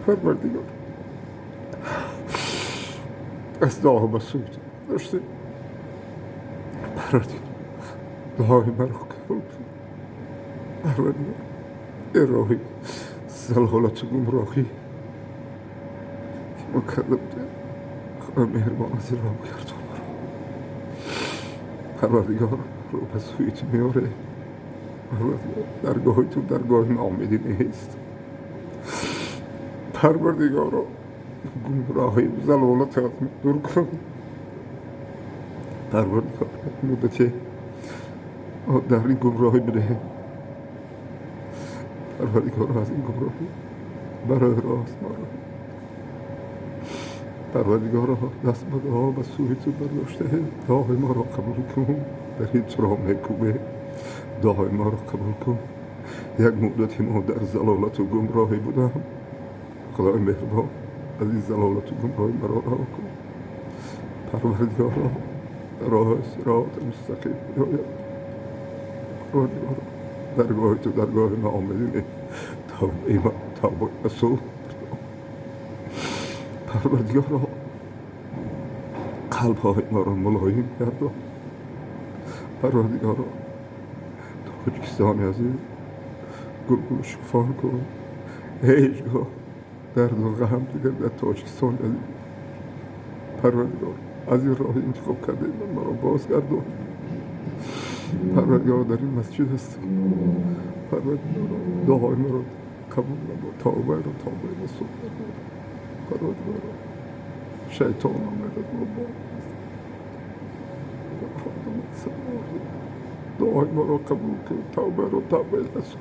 پروردگار از دعا و سود داشته پروردگار دعای مرا قبول کن پروردگار الهی زلالت و گمراهی که ما کرده بوده خدا مهربان از این راه گردان مرا پروردگار رو به سویت میاره پروردگار درگاه تو درگاه ناامیدی نیست پروردگارا گمراهی و زلالت از ما دور کن پروردگار مدتی در این گمراهی بده پروردگار از این گمراهی برای راست ما رو پروردگار دست به دعا و سوی تو برداشته دعای ما را قبول کن در هیچ راه نکوبه دعای ما را قبول کن یک مدتی ما در زلالت و گمراهی بودم خدای مهربان از این زلالت و گمراهی مرا رها کن پروردگارا راه صراط مستقیم بیاید پروردگارا درگاه تو درگاه ناآمدین توبه رسول پروردگارا قلب های ما را ملایم گردان پروردگارا تاجیکستان عزیز گلگل شفا کن هیچگاه درد و غم دیگر در تاجیکستان عزیز پروردگار از این راه انتخاب کرده من مرا بازگردان پروردگار در این مسجد هست پروردگار دعای مرا قبول نما توبه رسول پروردگار شیطان آمد از ما باز دعای ما را قبول کن توبه رسول